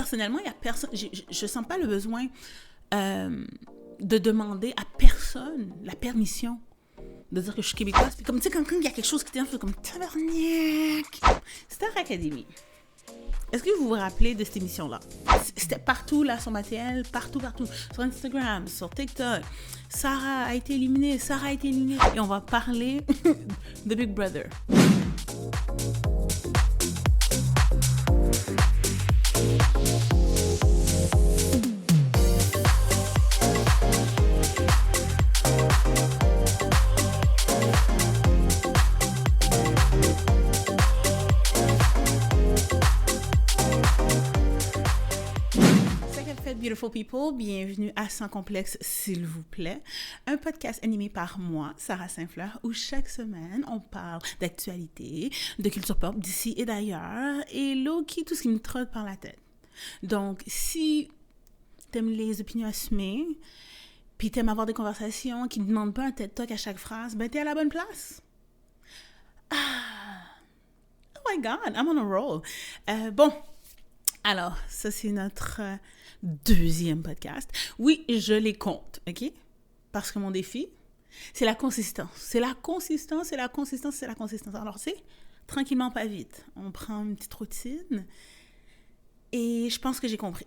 personnellement, il y a personne, je sens pas le besoin de demander à personne la permission de dire que je suis québécoise. Puis comme, tu sais, quand il y a quelque chose qui t'énerve, c'est comme tabarnak. Star Academy. Est-ce que vous vous rappelez de cette émission-là? C'était partout, là, sur ma TL, partout. Sur Instagram, sur TikTok. Sarah a été éliminée. Et on va parler de Big Brother. Beautiful people, bienvenue à Sans Complexe, s'il vous plaît. Un podcast animé par moi, Sarah Saint-Fleur, où chaque semaine, on parle d'actualité, de culture pop d'ici et d'ailleurs, et low-key, tout ce qui me trotte par la tête. Donc, si t'aimes les opinions assumées, puis t'aimes avoir des conversations qui ne demandent pas un TED Talk à chaque phrase, ben t'es à la bonne place. Oh my God, I'm on a roll. Bon, alors, ça c'est notre deuxième podcast. Oui, je les compte, OK? Parce que mon défi, c'est la consistance. C'est la consistance. Alors, c'est tranquillement, pas vite. On prend une petite routine et je pense que j'ai compris.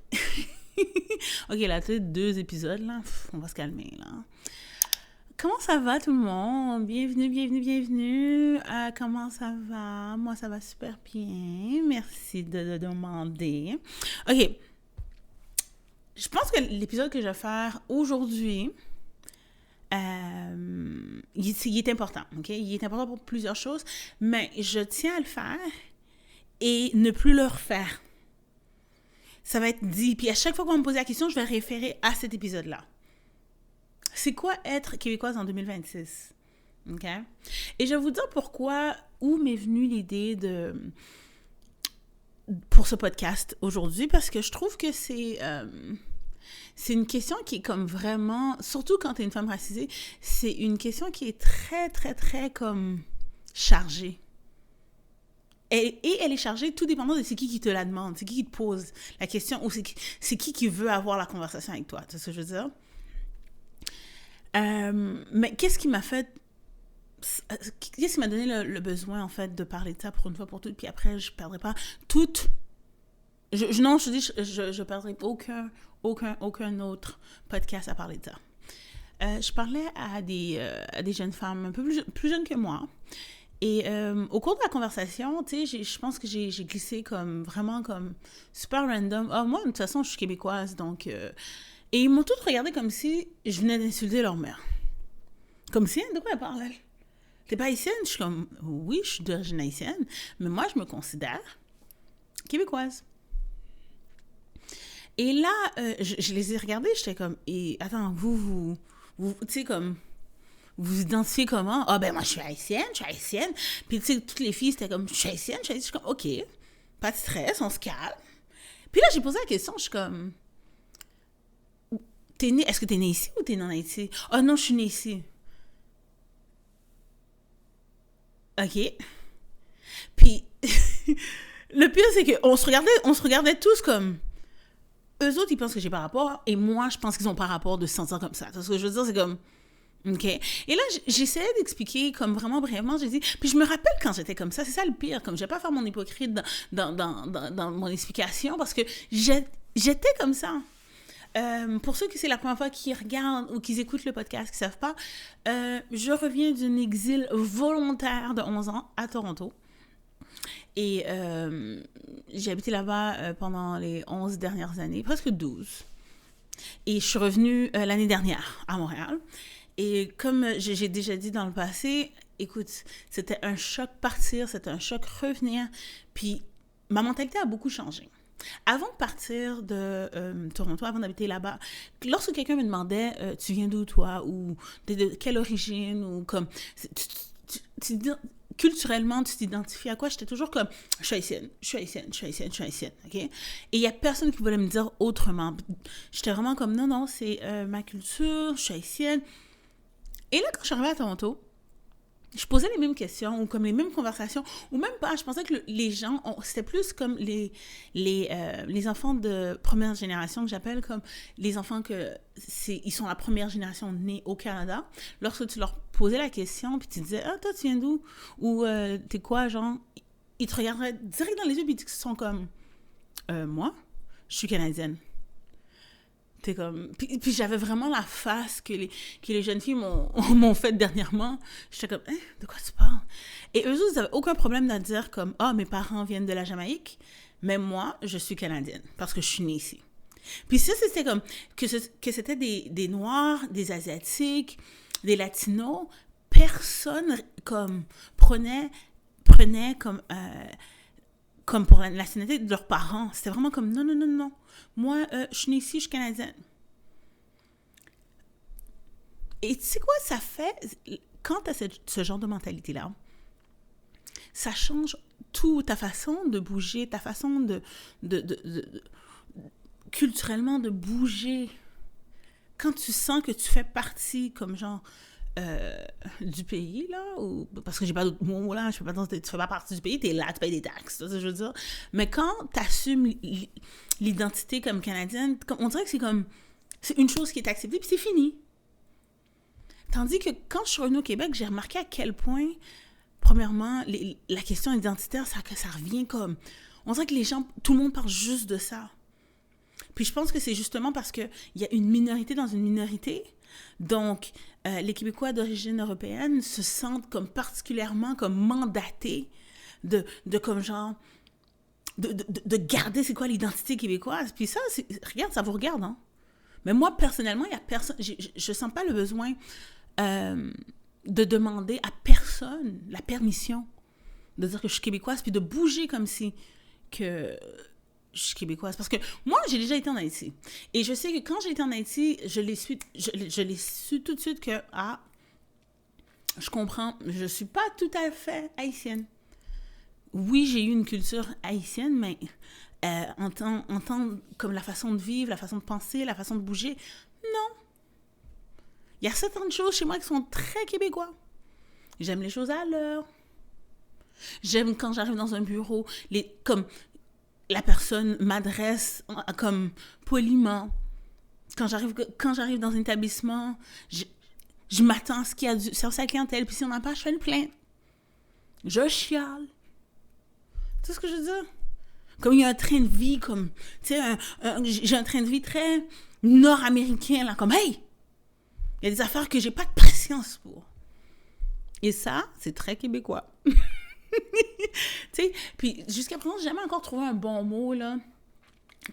OK, là, tu sais, 2 épisodes, là, on va se calmer, là. Comment ça va tout le monde? Bienvenue. Comment ça va? Moi, ça va super bien. Merci de demander. OK. Je pense que l'épisode que je vais faire aujourd'hui, il est important, OK? Il est important pour plusieurs choses, mais je tiens à le faire et ne plus le refaire. Ça va être dit, puis à chaque fois qu'on va me poser la question, je vais référer à cet épisode-là. C'est quoi être québécoise en 2026? OK? Et je vais vous dire où m'est venue l'idée pour ce podcast aujourd'hui, parce que je trouve que c'est une question qui est comme vraiment, surtout quand tu es une femme racisée, c'est une question qui est très, très, très comme chargée. Et elle est chargée tout dépendant de c'est qui te la demande, c'est qui te pose la question, ou c'est qui veut avoir la conversation avec toi. Tu sais ce que je veux dire? Mais qu'est-ce qui m'a donné le besoin, en fait, de parler de ça pour une fois pour toutes, puis après, je ne perdrai pas toute... Je perdrai aucun autre podcast à parler de ça. Je parlais à des jeunes femmes un peu plus jeunes que moi, et au cours de la conversation, tu sais, je pense que j'ai glissé comme vraiment comme super random. Moi, de toute façon, je suis québécoise, donc... Et ils m'ont toutes regardé comme si je venais d'insulter leur mère. Comme si, de quoi elle parle, elle? T'es pas haïtienne? Je suis comme, oui, je suis d'origine haïtienne, mais moi, je me considère québécoise. Et là, je les ai regardés, j'étais comme, et attends, vous tu sais, comme, vous identifiez comment? Ben moi, je suis haïtienne. Puis, tu sais, toutes les filles, c'était comme, je suis haïtienne. Je suis comme, OK, pas de stress, on se calme. Puis là, j'ai posé la question, je suis comme... Est-ce que t'es née ici ou t'es née en Haïti? Non, je suis née ici. OK. Puis, le pire, c'est qu'on se regardait tous comme... Eux autres, ils pensent que j'ai pas rapport, et moi, je pense qu'ils ont pas rapport de se sentir comme ça. Parce que je veux dire, c'est comme... OK. Et là, j'essayais d'expliquer comme vraiment brièvement, j'ai dit... Puis je me rappelle quand j'étais comme ça, c'est ça le pire, comme je vais pas faire mon hypocrite dans mon explication, parce que j'étais comme ça. Pour ceux qui c'est la première fois qu'ils regardent ou qu'ils écoutent le podcast, qui ne savent pas, je reviens d'un exil volontaire de 11 ans à Toronto. Et j'ai habité là-bas pendant les 11 dernières années, presque 12. Et je suis revenue l'année dernière à Montréal. Et comme j'ai déjà dit dans le passé, écoute, c'était un choc partir, c'était un choc revenir. Puis ma mentalité a beaucoup changé. Avant de partir de Toronto, avant d'habiter là-bas, lorsque quelqu'un me demandait tu viens d'où toi, ou de quelle origine, ou comme culturellement tu t'identifies à quoi, j'étais toujours comme je suis haïtienne, OK? Et il y a personne qui voulait me dire autrement. J'étais vraiment comme non, c'est ma culture, je suis haïtienne. Et là, quand je suis arrivée à Toronto, je posais les mêmes questions ou comme les mêmes conversations, ou même pas, je pensais que les gens, c'était plus comme les enfants de première génération que j'appelle, comme les enfants ils sont la première génération née au Canada. Lorsque tu leur posais la question, puis tu disais, ah, toi, tu viens d'où? Ou t'es quoi, genre? Ils te regarderaient direct dans les yeux, puis ils sont comme, moi, je suis canadienne. T'es comme... Puis j'avais vraiment la face que les jeunes filles m'ont faite dernièrement. J'étais comme, de quoi tu parles? Et eux autres, ils n'avaient aucun problème à dire comme, mes parents viennent de la Jamaïque, mais moi, je suis canadienne parce que je suis née ici. Puis ça, c'était comme que c'était des Noirs, des Asiatiques, des Latinos. Personne comme prenait comme pour la nationalité de leurs parents. C'était vraiment comme, non, non, non, non. Moi, je suis née ici, je suis canadienne. Et tu sais quoi, ça fait, quand tu as ce genre de mentalité-là, ça change tout, ta façon de bouger, ta façon de culturellement de bouger. Quand tu sens que tu fais partie, comme genre, du pays, là, ou, parce que j'ai pas d'autres mots, là, je peux pas dire, tu fais pas partie du pays, t'es là, tu payes des taxes, ça, je veux dire. Mais quand t'assumes l'identité comme canadienne, on dirait que c'est une chose qui est acceptée, puis c'est fini. Tandis que quand je suis revenue au Québec, j'ai remarqué à quel point, premièrement, la question identitaire, ça revient comme... On dirait que les gens, tout le monde parle juste de ça. Puis je pense que c'est justement parce qu'il y a une minorité dans une minorité. Donc, les Québécois d'origine européenne se sentent comme particulièrement comme mandatés de comme genre, de garder c'est quoi l'identité québécoise. Puis ça, regarde, ça vous regarde, hein. Mais moi, personnellement, il y a personne, je sens pas le besoin de demander à personne la permission de dire que je suis québécoise, puis de bouger comme si que je suis québécoise. Parce que moi, j'ai déjà été en Haïti. Et je sais que quand j'ai été en Haïti, je l'ai su tout de suite que, je comprends, je suis pas tout à fait haïtienne. Oui, j'ai eu une culture haïtienne, mais en tant comme la façon de vivre, la façon de penser, la façon de bouger, non. Il y a certaines choses chez moi qui sont très québécois. J'aime les choses à l'heure. J'aime quand j'arrive dans un bureau, comme la personne m'adresse comme poliment. Quand j'arrive dans un établissement, je m'attends à ce qu'il y a du service à la clientèle. Puis si on n'a pas, je fais une plainte. Je chiale. Tu sais ce que je veux dire? Comme il y a un train de vie, comme, tu sais, j'ai un train de vie très nord-américain, là, comme, hey! Il y a des affaires que j'ai pas de patience pour. Et ça, c'est très québécois. Tu sais, puis jusqu'à présent, j'ai jamais encore trouvé un bon mot, là,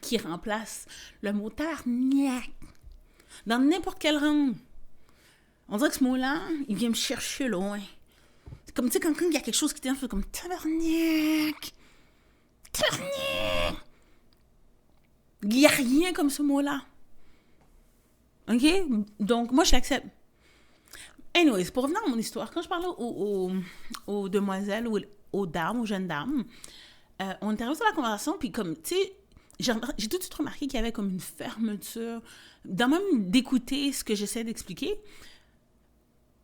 qui remplace le mot tabarnak dans n'importe quelle langue. On dirait que ce mot-là, il vient me chercher loin. C'est comme, tu sais, quand il y a quelque chose qui t'énerve, comme tabarnak. Tabarnak. Il n'y a rien comme ce mot-là. OK? Donc, moi, je l'accepte. Anyways, pour revenir à mon histoire, quand je parlais aux demoiselles ou aux dames, aux jeunes dames, on était arrivé sur la conversation, puis comme, tu sais, j'ai tout de suite remarqué qu'il y avait comme une fermeture, dans même d'écouter ce que j'essaie d'expliquer.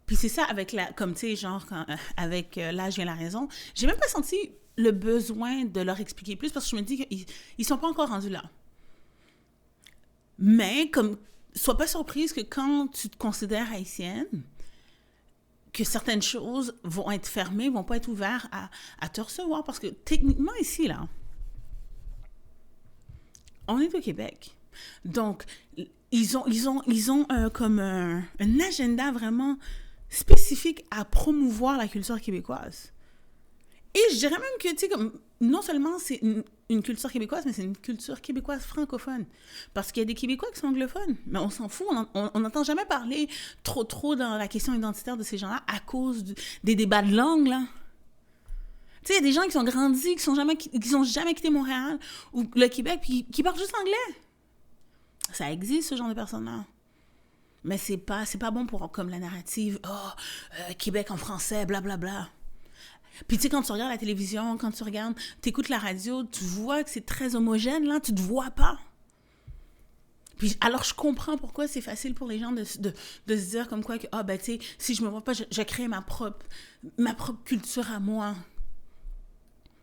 Puis c'est ça, avec comme, tu sais, genre, avec l'âge vient la raison. J'ai même pas senti le besoin de leur expliquer plus, parce que je me dis qu'ils sont pas encore rendus là. Mais, comme, sois pas surprise que quand tu te considères haïtienne, que certaines choses vont être fermées, vont pas être ouvertes à te recevoir. Parce que techniquement, ici, là, on est au Québec. Donc, ils ont comme un agenda vraiment spécifique à promouvoir la culture québécoise. Et je dirais même que, tu sais, comme, non seulement c'est une culture québécoise, mais c'est une culture québécoise francophone. Parce qu'il y a des Québécois qui sont anglophones. Mais on s'en fout, on n'entend jamais parler trop dans la question identitaire de ces gens-là à cause des débats de langue, là. Tu sais, il y a des gens qui sont grandis, qui n'ont jamais quitté Montréal ou le Québec, puis qui parlent juste anglais. Ça existe, ce genre de personnes-là. Mais c'est pas bon pour, comme la narrative, Québec en français, blablabla. Bla, bla. Puis tu sais, quand tu regardes la télévision, quand tu t'écoutes la radio, tu vois que c'est très homogène, là, tu te vois pas. Puis, alors, je comprends pourquoi c'est facile pour les gens de se dire comme quoi que, ben, tu sais, si je me vois pas, je crée ma propre culture à moi.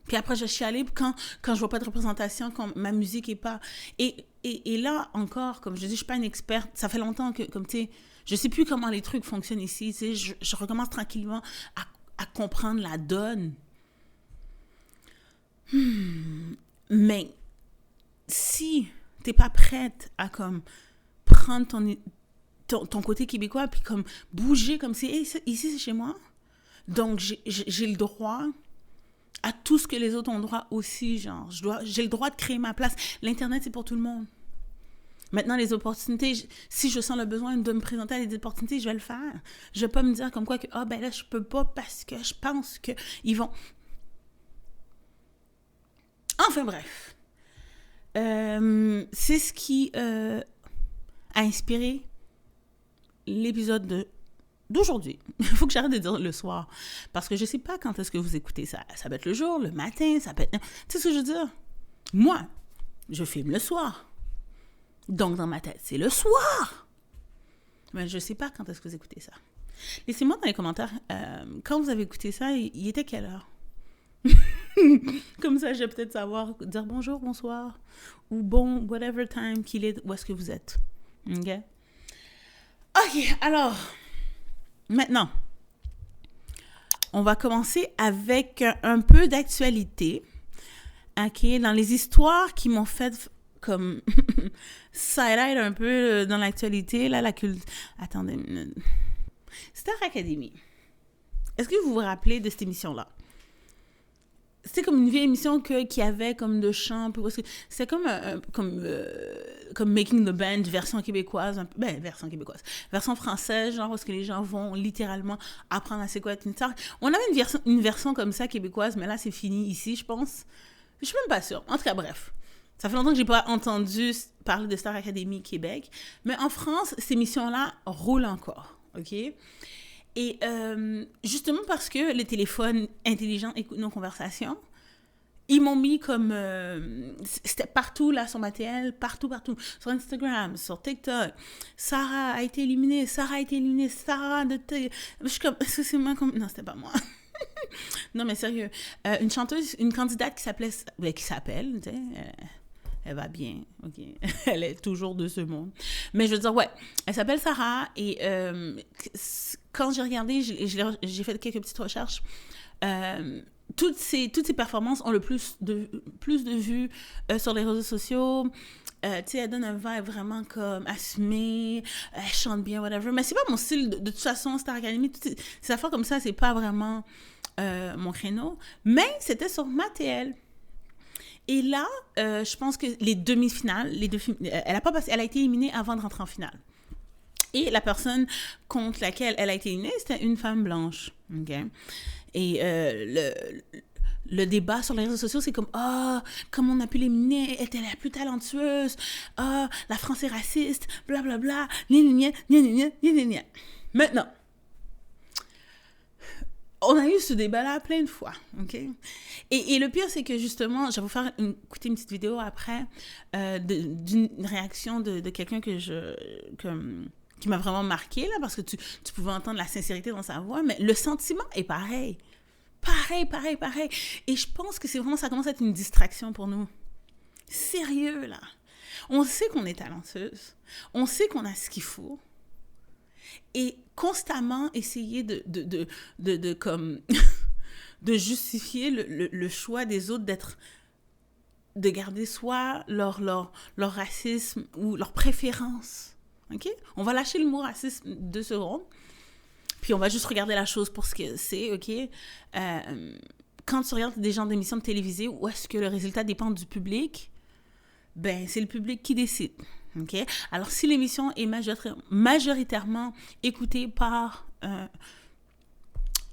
Puis après, je chialais quand je vois pas de représentation, quand ma musique est pas... Et là, encore, comme je dis, je suis pas une experte. Ça fait longtemps que, comme, tu sais, je sais plus comment les trucs fonctionnent ici. Tu sais, je recommence tranquillement à comprendre la donne. Mais si t'es pas prête à, comme, prendre ton côté québécois, puis comme bouger, comme si, hey, ici, c'est chez moi. Donc, j'ai le droit à tout ce que les autres ont droit aussi, genre. J'ai le droit de créer ma place. L'Internet, c'est pour tout le monde. Maintenant, les opportunités, si je sens le besoin de me présenter à des opportunités, je vais le faire. Je vais pas me dire comme quoi que, ben là, je peux pas parce que je pense qu'ils vont... Enfin, bref. C'est ce qui a inspiré l'épisode d'aujourd'hui. Il faut que j'arrête de dire le soir. Parce que je sais pas quand est-ce que vous écoutez ça. Ça peut être le jour, le matin, ça peut être... Tu sais ce que je veux dire? Moi, je filme le soir. Donc, dans ma tête, c'est le soir. Mais je sais pas quand est-ce que vous écoutez ça. Laissez-moi dans les commentaires, quand vous avez écouté ça, il était quelle heure? Comme ça, je vais peut-être savoir dire bonjour, bonsoir, ou bon, whatever time qu'il est, où est-ce que vous êtes. OK? OK, alors... Maintenant, on va commencer avec un peu d'actualité, OK, dans les histoires qui m'ont fait comme side-eye un peu dans l'actualité, là, Attendez une minute. Star Academy. Est-ce que vous vous rappelez de cette émission-là? C'était comme une vieille émission qui avait comme de chant, c'était comme Making the Band, version québécoise, version française, genre parce que les gens vont littéralement apprendre à c'est quoi être une star. On avait une version comme ça québécoise, mais là c'est fini ici, je pense. Je suis même pas sûre. En tout cas, bref. Ça fait longtemps que j'ai pas entendu parler de Star Academy Québec, mais en France, ces émissions-là roulent encore, OK? Et justement parce que les téléphones intelligents écoutent nos conversations, ils m'ont mis comme... c'était partout, là, sur ma TL, partout. Sur Instagram, sur TikTok. Sarah a été éliminée. Sarah de... Je suis comme... Est-ce que c'est moi comme... Non, c'était pas moi. Non, mais sérieux. Une chanteuse, une candidate qui s'appelle, tu sais... elle va bien, OK? Elle est toujours de ce monde. Mais je veux dire, ouais, elle s'appelle Sarah et quand j'ai regardé, j'ai fait quelques petites recherches, toutes ces performances ont le plus de vues sur les réseaux sociaux. Tu sais, elle donne un vibe vraiment comme assumé, elle chante bien, whatever. Mais c'est pas mon style, de toute façon, Star Academy, ces affaires comme ça, c'est pas vraiment mon créneau. Mais c'était sur ma TL. Et là, je pense que les demi-finales, elle a été éliminée avant de rentrer en finale. Et la personne contre laquelle elle a été éliminée, c'était une femme blanche. Okay? Et le débat sur les réseaux sociaux, c'est comme comment on a pu l'éliminer, elle était la plus talentueuse, la France est raciste, blablabla, gna. Maintenant, on a eu ce débat-là plein de fois, OK? Et le pire, c'est que justement, je vais vous faire écouter une petite vidéo après d'une réaction de quelqu'un qui m'a vraiment marqué, là, parce que tu pouvais entendre la sincérité dans sa voix, mais le sentiment est pareil. Pareil. Et je pense que c'est vraiment, ça commence à être une distraction pour nous. Sérieux, là. On sait qu'on est talenteuse. On sait qu'on a ce qu'il faut. Et constamment essayer de comme de justifier le choix des autres de garder soit leur racisme ou leur préférence. OK? On va lâcher le mot racisme 2 secondes. Puis on va juste regarder la chose pour ce que c'est, OK? Quand tu regardes des gens d'émissions de télévisée où est-ce que le résultat dépend du public, ben c'est le public qui décide. OK? Alors, si l'émission est majoritairement écoutée par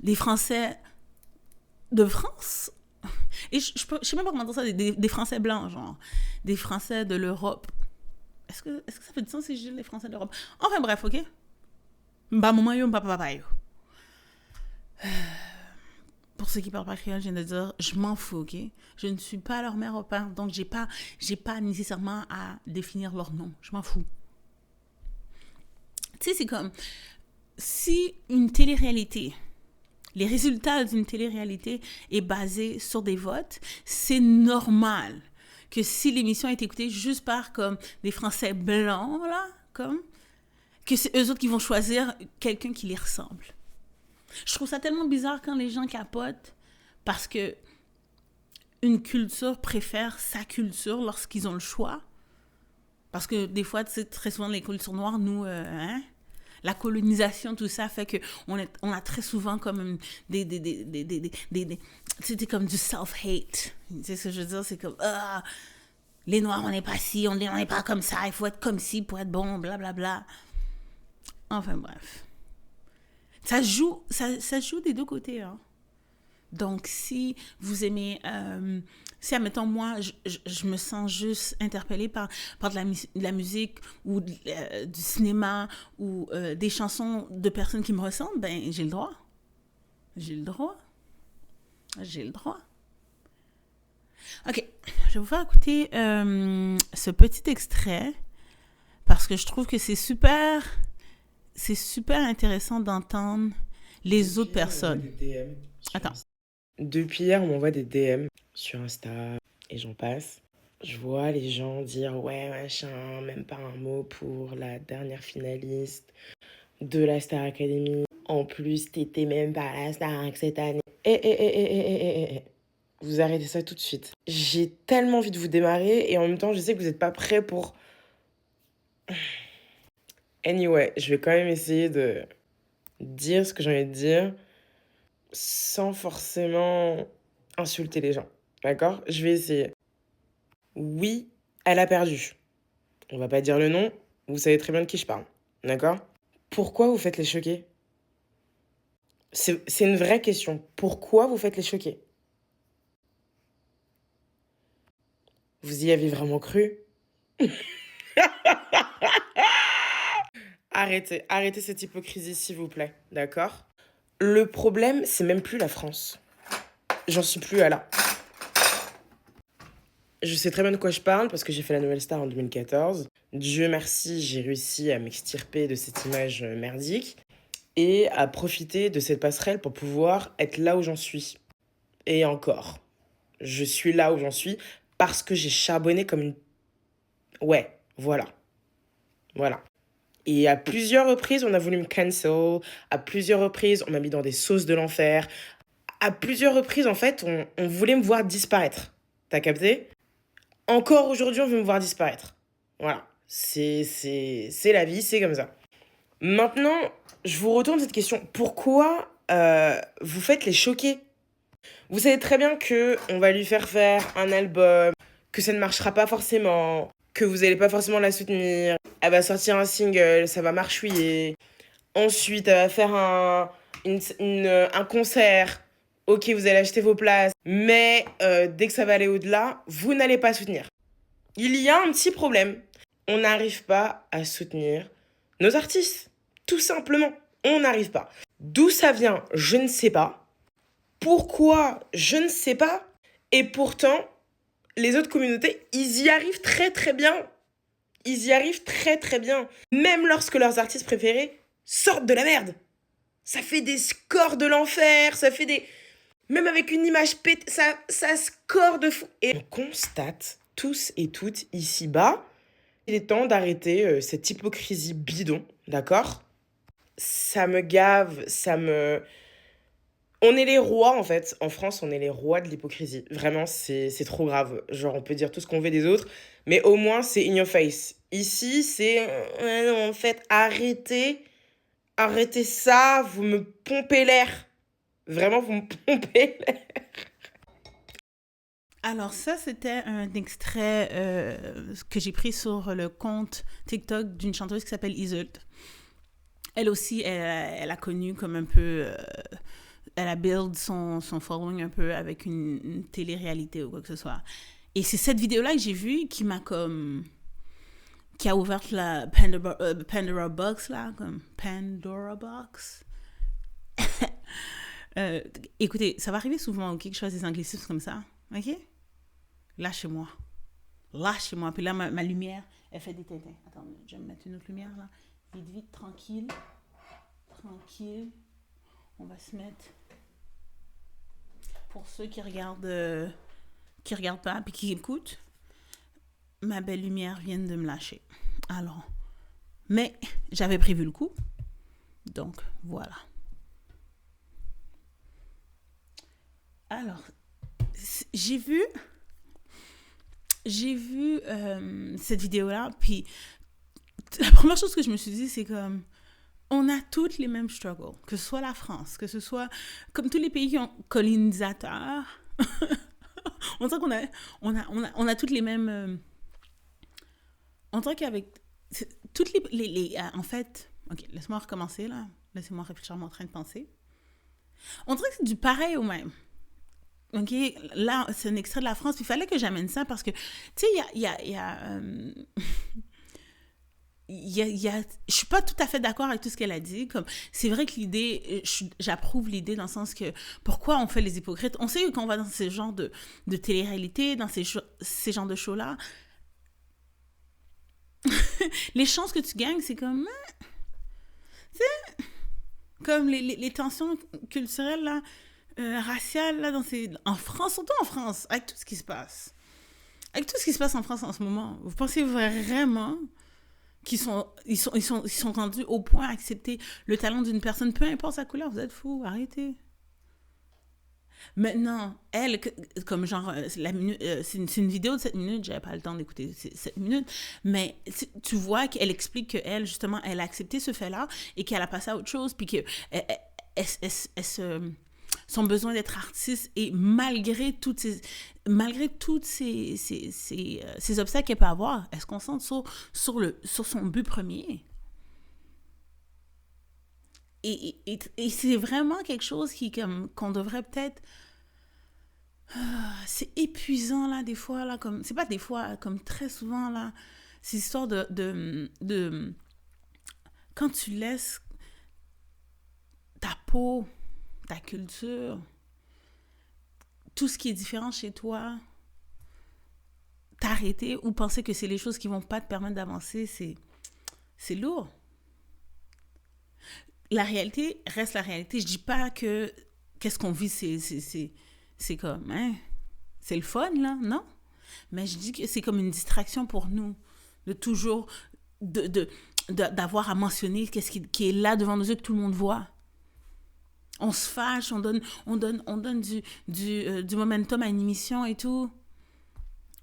des Français de France, et je sais même pas comment dire ça, des Français blancs, genre, des Français de l'Europe. Est-ce que ça fait du sens si je dis les Français de l'Europe? Enfin, bref, OK? pour ceux qui parlent pas créole, je viens de dire, je m'en fous, ok? Je ne suis pas leur mère au père, donc j'ai pas nécessairement à définir leur nom. Je m'en fous. Tu sais, c'est comme si une télé-réalité, les résultats d'une télé-réalité est basé sur des votes, c'est normal que si l'émission est écoutée juste par comme des Français blancs, là, comme, que c'est eux autres qui vont choisir quelqu'un qui les ressemble. Je trouve ça tellement bizarre quand les gens capotent parce que une culture préfère sa culture lorsqu'ils ont le choix. Parce que des fois, tu sais, très souvent, les cultures noires, nous, la colonisation, tout ça, fait qu'on a très souvent comme c'était comme du self-hate. Tu sais ce que je veux dire? C'est comme, les Noirs, on n'est pas ci, on n'est pas comme ça, il faut être comme ci pour être bon, blablabla. Bla, bla. Enfin, bref. Ça joue des deux côtés, hein. Donc, si vous aimez... si, admettons, moi, je me sens juste interpellée par de la musique ou du cinéma ou des chansons de personnes qui me ressemblent, ben, j'ai le droit. J'ai le droit. OK. Je vais vous faire écouter ce petit extrait parce que je trouve que c'est super intéressant d'entendre les autres personnes. Attends. Depuis hier, on m'envoie des DM sur Insta et j'en passe. Je vois les gens dire « Ouais, machin, même pas un mot pour la dernière finaliste de la Star Academy. En plus, t'étais même pas à la Star cette année. » Vous arrêtez ça tout de suite. J'ai tellement envie de vous démarrer et en même temps, je sais que vous n'êtes pas prêts pour... Anyway, je vais quand même essayer de dire ce que j'ai envie de dire sans forcément insulter les gens. D'accord? Je vais essayer. Oui, elle a perdu. On va pas dire le nom, vous savez très bien de qui je parle. D'accord? Pourquoi vous faites les choquer? C'est une vraie question. Pourquoi vous faites les choquer? Vous y avez vraiment cru? Arrêtez cette hypocrisie, s'il vous plaît. D'accord? Le problème, c'est même plus la France. J'en suis plus à là. Je sais très bien de quoi je parle parce que j'ai fait la Nouvelle Star en 2014. Dieu merci, j'ai réussi à m'extirper de cette image merdique et à profiter de cette passerelle pour pouvoir être là où j'en suis. Et encore, je suis là où j'en suis parce que j'ai charbonné comme une... Ouais, voilà. Voilà. Et à plusieurs reprises, on a voulu me cancel. À plusieurs reprises, on m'a mis dans des sauces de l'enfer. À plusieurs reprises, en fait, on voulait me voir disparaître. T'as capté? Encore aujourd'hui, on veut me voir disparaître. Voilà. C'est la vie, c'est comme ça. Maintenant, je vous retourne cette question. Pourquoi vous faites les choquer? Vous savez très bien qu'on va lui faire un album, que ça ne marchera pas forcément, que vous n'allez pas forcément la soutenir. Elle va sortir un single, ça va marchouiller. Ensuite, elle va faire un concert. Ok, vous allez acheter vos places. Mais dès que ça va aller au-delà, vous n'allez pas soutenir. Il y a un petit problème. On n'arrive pas à soutenir nos artistes. Tout simplement, on n'arrive pas. D'où ça vient, je ne sais pas. Pourquoi, je ne sais pas. Et pourtant, les autres communautés, ils y arrivent très très bien. Ils y arrivent très très bien. Même lorsque leurs artistes préférés sortent de la merde. Ça fait des scores de l'enfer, ça fait des... Même avec une image pétée, ça score de fou. Et on constate, tous et toutes, ici-bas, il est temps d'arrêter cette hypocrisie bidon, d'accord? Ça me gave, On est les rois, en fait. En France, on est les rois de l'hypocrisie. Vraiment, c'est trop grave. Genre, on peut dire tout ce qu'on veut des autres, mais au moins, c'est in your face. Ici, c'est... en fait, arrêtez ça, vous me pompez l'air. Vraiment, vous me pompez l'air. Alors ça, c'était un extrait que j'ai pris sur le compte TikTok d'une chanteuse qui s'appelle Iseult. Elle aussi, elle a connu comme un peu... elle a build son following un peu avec une télé-réalité ou quoi que ce soit. Et c'est cette vidéo-là que j'ai vue qui m'a comme... qui a ouvert la Pandora Box, là, comme Pandora Box. Euh, Écoutez, ça va arriver souvent, ok, que je fasse des anglicismes comme ça, ok? Lâchez-moi. Lâchez-moi. Puis là, ma lumière, elle fait des tintins. Attends, je vais me mettre une autre lumière, là. Vite, vite, tranquille. Tranquille. On va se mettre... Pour ceux qui regardent pas, puis qui écoutent, ma belle lumière vient de me lâcher. Alors, mais j'avais prévu le coup. Donc, voilà. Alors, j'ai vu cette vidéo-là, puis la première chose que je me suis dit, c'est comme, on a toutes les mêmes struggles, que ce soit la France, que ce soit comme tous les pays qui ont colonisateurs. On dirait qu'on a toutes les mêmes... on dirait qu'avec toutes en fait... Ok, laisse-moi recommencer, là. Laissez-moi réfléchir à mon train de penser. On dirait que c'est du pareil au même. Ok, là, c'est un extrait de la France, puis il fallait que j'amène ça parce que, tu sais, je suis pas tout à fait d'accord avec tout ce qu'elle a dit. Comme, c'est vrai que l'idée, j'approuve l'idée dans le sens que pourquoi on fait les hypocrites. On sait que quand on va dans ces genres de télé-réalité, dans ces genres de shows-là, les chances que tu gagnes, c'est comme, tu sais, comme les tensions culturelles, là, raciales, là, en France, surtout en France, avec tout ce qui se passe. Avec tout ce qui se passe en France en ce moment, vous pensez vraiment ils sont rendus au point à accepter le talent d'une personne, peu importe sa couleur? Vous êtes fous, arrêtez. Maintenant, elle, comme genre, c'est une vidéo de 7 minutes, j'avais pas le temps d'écouter 7 minutes, mais tu vois qu'elle explique qu'elle, justement, elle a accepté ce fait-là et qu'elle a passé à autre chose, puis que son besoin d'être artiste et malgré toutes ces obstacles qu'elle peut avoir, elle se concentre sur son but premier. Et c'est vraiment quelque chose qu'on devrait peut-être... c'est épuisant, là, des fois, là, comme... C'est pas des fois, comme très souvent, là, c'est l'histoire de quand tu laisses ta peau, ta culture, tout ce qui est différent chez toi, t'arrêter ou penser que c'est les choses qui vont pas te permettre d'avancer, c'est lourd. La réalité reste la réalité. Je dis pas que qu'est-ce qu'on vit, c'est comme, hein, c'est le fun, là, non? Mais je dis que c'est comme une distraction pour nous, de toujours, d'avoir à mentionner qu'est-ce qui est là devant nos yeux que tout le monde voit. On se fâche, on donne du momentum à une émission et tout.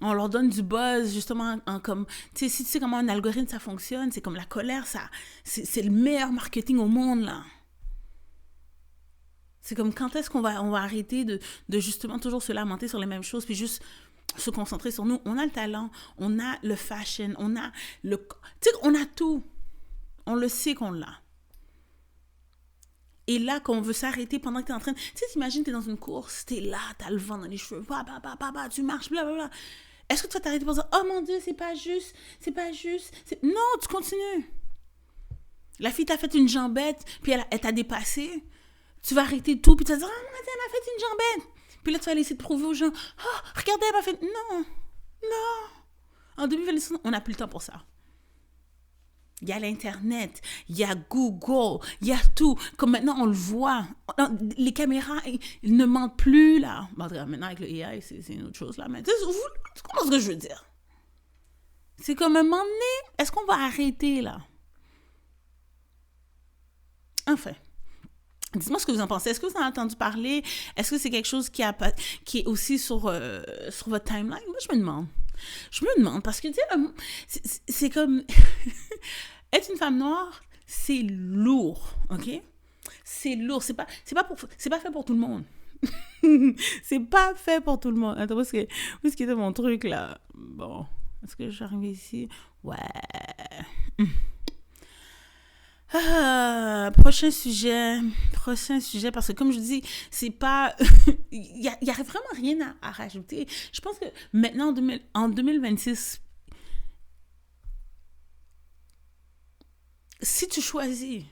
On leur donne du buzz, justement, comme... Tu sais, si tu sais comment un algorithme, ça fonctionne, c'est comme la colère, c'est le meilleur marketing au monde, là. C'est comme quand est-ce qu'on va arrêter de justement toujours se lamenter sur les mêmes choses, puis juste se concentrer sur nous. On a le talent, on a le fashion, on a le... Tu sais, on a tout. On le sait qu'on l'a. Et là, quand on veut s'arrêter pendant que t'es en train... Tu sais, t'imagines, t'es dans une course, t'es là, t'as le vent dans les cheveux, tu marches, blablabla. Est-ce que tu vas t'arrêter pour dire, oh mon Dieu, c'est pas juste. Non, tu continues. La fille t'a fait une jambette, puis elle t'a dépassé. Tu vas arrêter tout, puis tu vas dire, oh mon Dieu, elle m'a fait une jambette. Puis là, tu vas laisser te prouver aux gens, oh, regardez, elle m'a fait... Non. En 2026, on n'a plus le temps pour ça. Il y a l'Internet, il y a Google, il y a tout. Comme maintenant, on le voit. Les caméras, ils ne mentent plus, là. Bon, maintenant, avec le AI, c'est une autre chose, là. Mais tu comprends ce que je veux dire? C'est comme un moment donné, est-ce qu'on va arrêter, là? Enfin. Dites-moi ce que vous en pensez. Est-ce que vous en avez entendu parler? Est-ce que c'est quelque chose qui est aussi sur votre timeline? Moi, je me demande parce que, tu sais, c'est comme... Être une femme noire, c'est lourd, OK? C'est lourd. C'est pas fait pour tout le monde. C'est pas fait pour tout le monde. Attends, où est-ce qu'il était mon truc, là? Bon, est-ce que je suis arrivée ici? Ouais. Prochain sujet, parce que comme je dis, c'est pas... Il y a vraiment rien à rajouter. Je pense que maintenant, en 2026, si tu choisis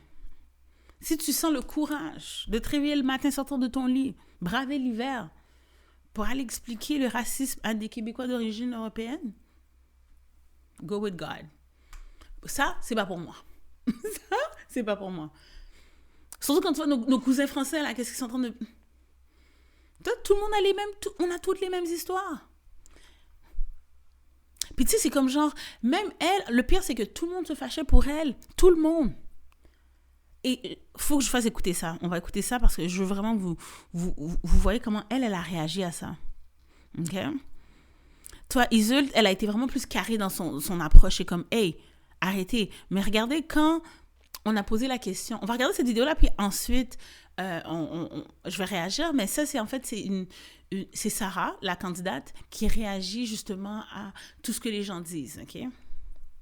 Si tu sens le courage de te réveiller le matin, sortir de ton lit, braver l'hiver, pour aller expliquer le racisme à des Québécois d'origine européenne, go with God. Ça, c'est pas pour moi. Ça, c'est pas pour moi. Surtout quand tu vois nos cousins français, là, qu'est-ce qu'ils sont en train de... Tout le monde a les mêmes... on a toutes les mêmes histoires. Puis tu sais, c'est comme genre... Même elle, le pire, c'est que tout le monde se fâchait pour elle. Tout le monde. Et faut que je fasse écouter ça. On va écouter ça parce que je veux vraiment que vous voyez comment elle a réagi à ça. OK? Toi, Isolde, elle a été vraiment plus carrée dans son approche. C'est comme, hey, arrêtez. Mais regardez quand on a posé la question. On va regarder cette vidéo-là, puis ensuite, je vais réagir. Mais ça, c'est Sarah, la candidate, qui réagit justement à tout ce que les gens disent. OK?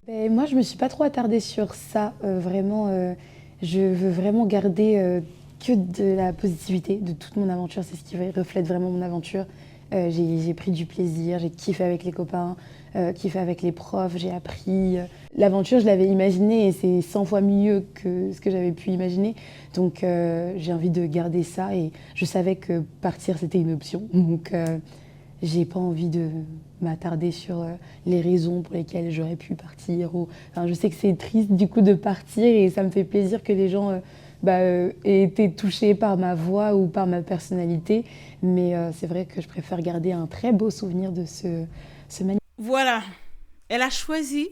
Ben, moi, je me suis pas trop attardée sur ça. Vraiment, je veux vraiment garder que de la positivité de toute mon aventure. C'est ce qui reflète vraiment mon aventure. J'ai pris du plaisir, j'ai kiffé avec les copains, kiffé avec les profs, j'ai appris. L'aventure, je l'avais imaginée et c'est 100 fois mieux que ce que j'avais pu imaginer. Donc j'ai envie de garder ça et je savais que partir, c'était une option. Donc j'ai pas envie de m'attarder sur les raisons pour lesquelles j'aurais pu partir. Enfin, je sais que c'est triste du coup de partir et ça me fait plaisir que les gens... aient été touchés par ma voix ou par ma personnalité. Mais c'est vrai que je préfère garder un très beau souvenir de ce magnifique... Voilà. Elle a choisi.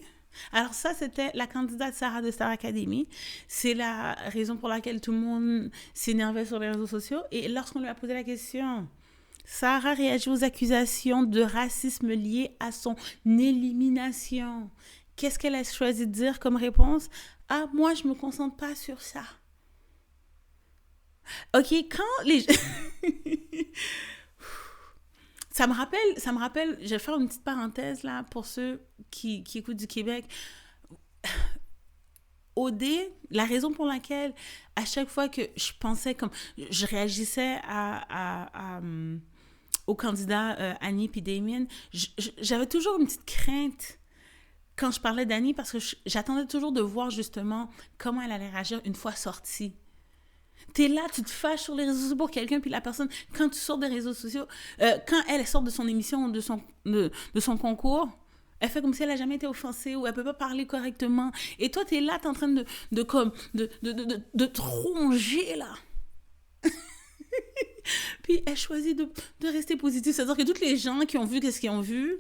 Alors ça, c'était la candidate Sarah de Star Academy. C'est la raison pour laquelle tout le monde s'énervait sur les réseaux sociaux. Et lorsqu'on lui a posé la question, Sarah réagit aux accusations de racisme liées à son élimination. Qu'est-ce qu'elle a choisi de dire comme réponse? Ah, moi, je me concentre pas sur ça. OK, quand les... ça me rappelle, je vais faire une petite parenthèse là pour ceux qui écoutent du Québec. OD, la raison pour laquelle à chaque fois que je pensais comme... Je réagissais aux candidats Annie puis Damien, j'avais toujours une petite crainte quand je parlais d'Annie parce que j'attendais toujours de voir justement comment elle allait réagir une fois sortie. T'es là, tu te fâches sur les réseaux sociaux pour quelqu'un, puis la personne, quand tu sors des réseaux sociaux, quand elle sort de son émission, de son concours, elle fait comme si elle n'a jamais été offensée ou elle ne peut pas parler correctement. Et toi, t'es là, t'es en train de te ronger, là. Puis elle choisit de rester positive. C'est-à-dire que tous les gens qui ont vu qu'est-ce qu'ils ont vu,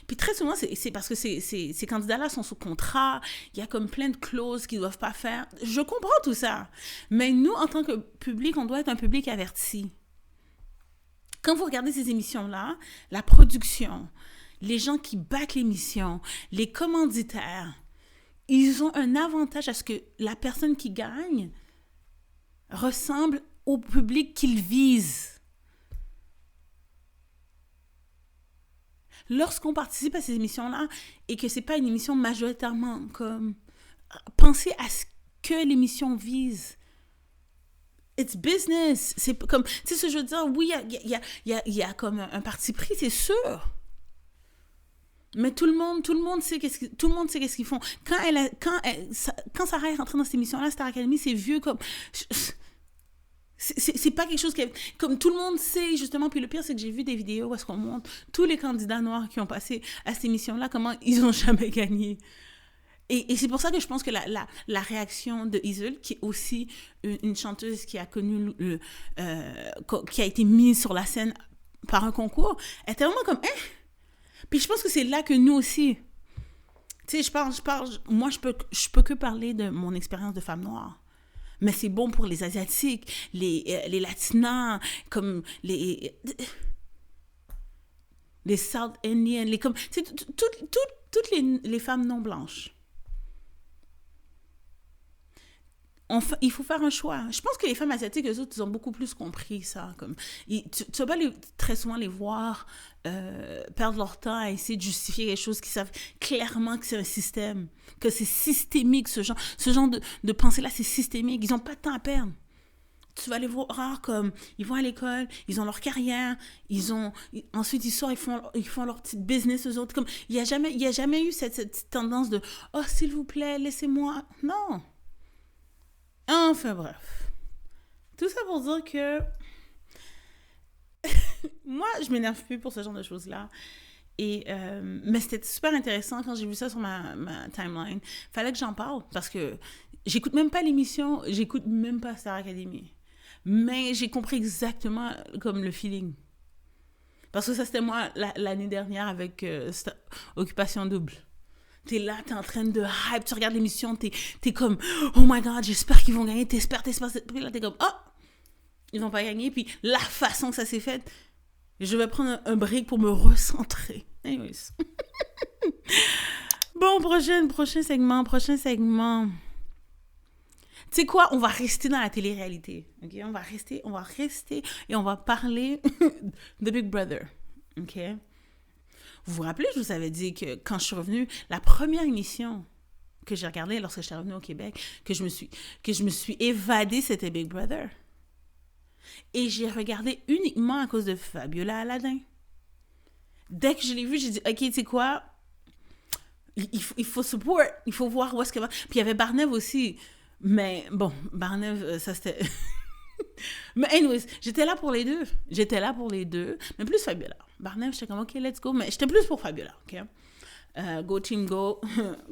puis très souvent, c'est parce que ces candidats-là sont sous contrat, il y a comme plein de clauses qu'ils ne doivent pas faire. Je comprends tout ça. Mais nous, en tant que public, on doit être un public averti. Quand vous regardez ces émissions-là, la production, les gens qui backent l'émission, les commanditaires, ils ont un avantage à ce que la personne qui gagne ressemble au public qu'ils visent. Lorsqu'on participe à ces émissions-là et que c'est pas une émission majoritairement comme... Pensez à ce que l'émission vise. It's business. C'est comme... Tu sais ce que je veux dire? Oui, il y a comme un parti pris, c'est sûr. Mais tout le monde sait qu'est-ce qu'ils font. Quand Sarah est rentrée dans cette émission-là, Star Academy, c'est vieux comme... C'est pas quelque chose qui... Comme tout le monde sait, justement, puis le pire, c'est que j'ai vu des vidéos où est-ce qu'on montre tous les candidats noirs qui ont passé à cette émission-là, comment ils ont jamais gagné. Et c'est pour ça que je pense que la réaction de Isolde, qui est aussi une chanteuse qui a connu... qui a été mise sur la scène par un concours, était vraiment comme... Puis je pense que c'est là que nous aussi... Tu sais, moi, je peux que parler de mon expérience de femme noire. Mais c'est bon pour les Asiatiques, les Latinas, comme les South Indian, toutes les femmes non blanches. Il faut faire un choix. Je pense que les femmes asiatiques, eux autres, ils ont beaucoup plus compris ça. Comme, tu vas pas très souvent les voir perdre leur temps à essayer de justifier les choses qui savent clairement que c'est un système, que c'est systémique, ce genre de pensée-là, c'est systémique. Ils n'ont pas de temps à perdre. Tu vas les voir comme, ils vont à l'école, ils ont leur carrière, ensuite ils sortent, ils font leur petit business, eux autres. Comme, il y a jamais eu cette tendance de « Oh, s'il vous plaît, laissez-moi. » Non. Enfin bref. Tout ça pour dire que moi, je m'énerve plus pour ce genre de choses-là. Mais c'était super intéressant quand j'ai vu ça sur ma timeline. Fallait que j'en parle parce que j'écoute même pas l'émission, j'écoute même pas Star Academy. Mais j'ai compris exactement comme le feeling. Parce que ça, c'était moi l'année dernière avec Occupation Double. T'es là, t'es en train de hype, tu regardes l'émission, t'es comme, oh my god, j'espère qu'ils vont gagner, t'espères. Puis là, t'es comme, oh, ils vont pas gagner. Puis la façon que ça s'est fait, je vais prendre un break pour me recentrer. Anyways. Bon, prochain segment. Tu sais quoi, on va rester dans la télé-réalité. OK? On va rester et on va parler de Big Brother. OK? Vous vous rappelez, je vous avais dit que quand je suis revenue, la première émission que j'ai regardée lorsque je suis revenue au Québec, que je me suis évadée, c'était Big Brother. Et j'ai regardé uniquement à cause de Fabiola Aladin. Dès que je l'ai vu, j'ai dit, OK, tu sais quoi? Il faut support. Il faut voir où est-ce que va. Puis il y avait Barnev aussi. Mais bon, Barnev, ça c'était... Mais anyways, j'étais là pour les deux. Mais plus Fabiola. Barnev, j'étais comme, OK, let's go. Mais j'étais plus pour Fabiola, OK? Go team, go.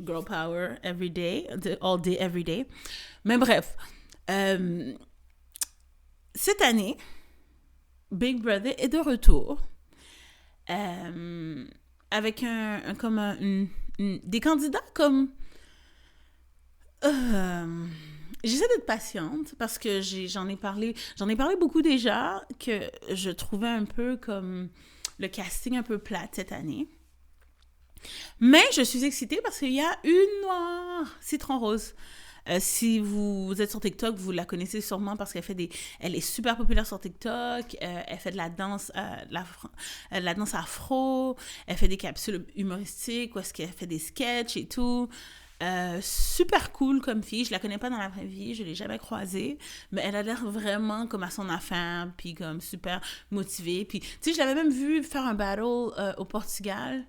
Girl power, every day. All day, every day. Mais bref. Cette année, Big Brother est de retour avec des candidats comme... j'essaie d'être patiente parce que j'en ai parlé beaucoup déjà, que je trouvais un peu comme le casting un peu plate cette année. Mais je suis excitée parce qu'il y a une noire, Citron Rose. Si vous êtes sur TikTok, vous la connaissez sûrement parce elle est super populaire sur TikTok. Elle fait de la danse, la danse afro. Elle fait des capsules humoristiques où est-ce qu'elle fait des sketchs et tout. Super cool comme fille. Je la connais pas dans la vraie vie, je l'ai jamais croisée, mais elle a l'air vraiment comme à son affaire, puis comme super motivée. Puis tu sais, je l'avais même vue faire un battle au Portugal.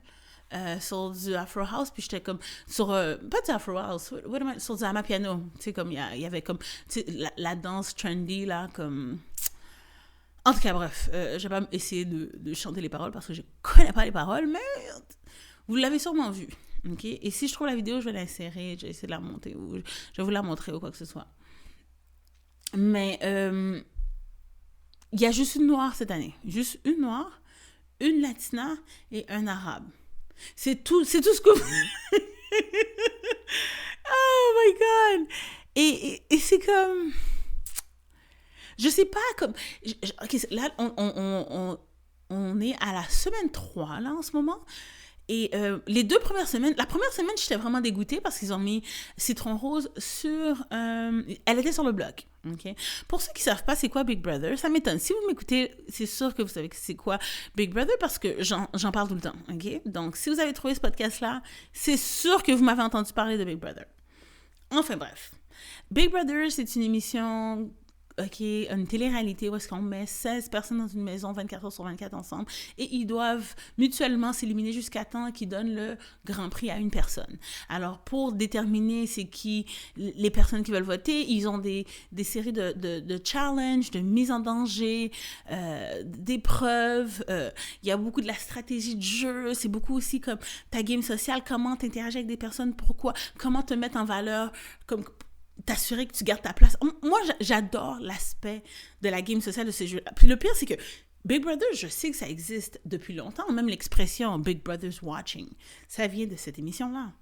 Sur du Afro House, puis j'étais comme sur pas du Afro House, sur du Amapiano, tu sais, comme il y avait comme tu sais, la danse trendy là, comme en tout cas bref, je vais pas essayer de chanter les paroles parce que je connais pas les paroles, mais vous l'avez sûrement vu, ok? Et si je trouve la vidéo, je vais l'insérer, je vais essayer de la monter ou je vais vous la montrer ou quoi que ce soit. Mais il y a juste une noire cette année, juste une noire, une latina et un arabe. C'est tout ce que vous... Oh my God! Et c'est comme... Je sais pas, comme... Okay, là, on est à la semaine 3, là, en ce moment. Et les 2 premières semaines... La première semaine, j'étais vraiment dégoûtée parce qu'ils ont mis Citron Rose sur... elle était sur le blog. Okay? Pour ceux qui ne savent pas c'est quoi Big Brother, ça m'étonne. Si vous m'écoutez, c'est sûr que vous savez c'est quoi Big Brother parce que j'en parle tout le temps. Okay? Donc, si vous avez trouvé ce podcast-là, c'est sûr que vous m'avez entendu parler de Big Brother. Enfin bref. Big Brother, c'est une émission... OK, une télé-réalité où est-ce qu'on met 16 personnes dans une maison 24 heures sur 24 ensemble et ils doivent mutuellement s'éliminer jusqu'à temps qu'ils donnent le grand prix à une personne. Alors, pour déterminer c'est qui les personnes qui veulent voter, ils ont des séries de challenges, de mise en danger, d'épreuves. Il y a beaucoup de la stratégie de jeu. C'est beaucoup aussi comme ta game sociale, comment t'interagis avec des personnes, pourquoi, comment te mettre en valeur, comme t'assurer que tu gardes ta place. Moi, j'adore l'aspect de la game sociale de ces jeux. Puis le pire, c'est que Big Brother, je sais que ça existe depuis longtemps. Même l'expression Big Brother's Watching, ça vient de cette émission-là.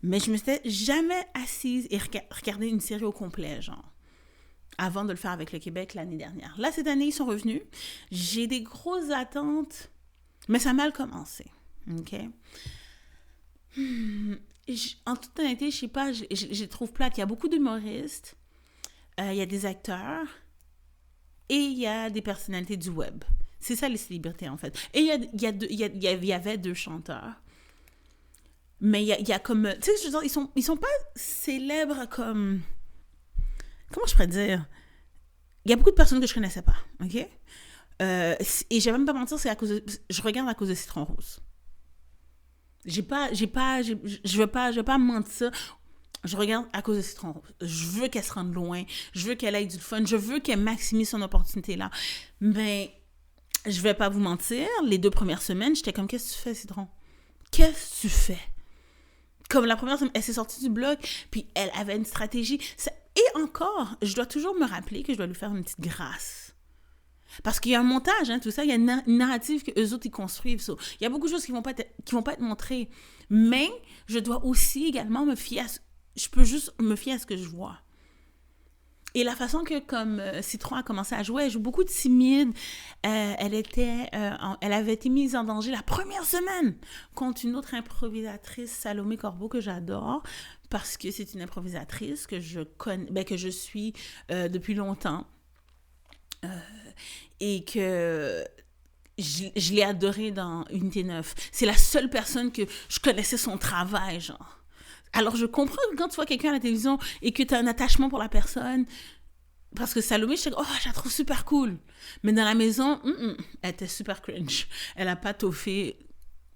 Mais je me suis jamais assise et regardé une série au complet, genre, avant de le faire avec le Québec l'année dernière. Là, cette année, ils sont revenus. J'ai des grosses attentes, mais ça a mal commencé. OK? En toute honnêteté, je sais pas, je trouve plate. Il y a beaucoup d'humoristes, il y a des acteurs et il y a des personnalités du web. C'est ça les célébrités en fait. Et il y avait 2 chanteurs. Mais il y a comme... Tu sais, je veux dire, ils sont pas célèbres comme... Comment je pourrais dire? Il y a beaucoup de personnes que je connaissais pas, OK? Et je vais même pas mentir, je regarde à cause de Citron Rose. Je veux pas mentir. Je regarde à cause de Citron Rose. Je veux qu'elle se rende loin. Je veux qu'elle ait du fun. Je veux qu'elle maximise son opportunité là. Mais je vais pas vous mentir, les 2 premières semaines, j'étais comme, qu'est-ce que tu fais, Citron? Qu'est-ce que tu fais? Comme la première semaine, elle s'est sortie du blog, puis elle avait une stratégie. Et encore, je dois toujours me rappeler que je dois lui faire une petite grâce. Parce qu'il y a un montage, hein, tout ça, il y a une narrative qu'eux autres, ils construisent. So. Il y a beaucoup de choses qui vont pas être montrées. Mais je dois aussi également me fier je peux juste me fier à ce que je vois. Et la façon que, comme Citron a commencé à jouer, elle joue beaucoup timide. Elle avait été mise en danger la première semaine contre une autre improvisatrice, Salomé Corbeau, que j'adore, parce que c'est une improvisatrice que je connais, que je suis depuis longtemps. Et que je l'ai adorée dans Unité 9. C'est la seule personne que je connaissais son travail, genre. Alors, je comprends que quand tu vois quelqu'un à la télévision et que tu as un attachement pour la personne, parce que Salomé, je la trouve super cool. Mais dans la maison, elle était super cringe. Elle a pas toffé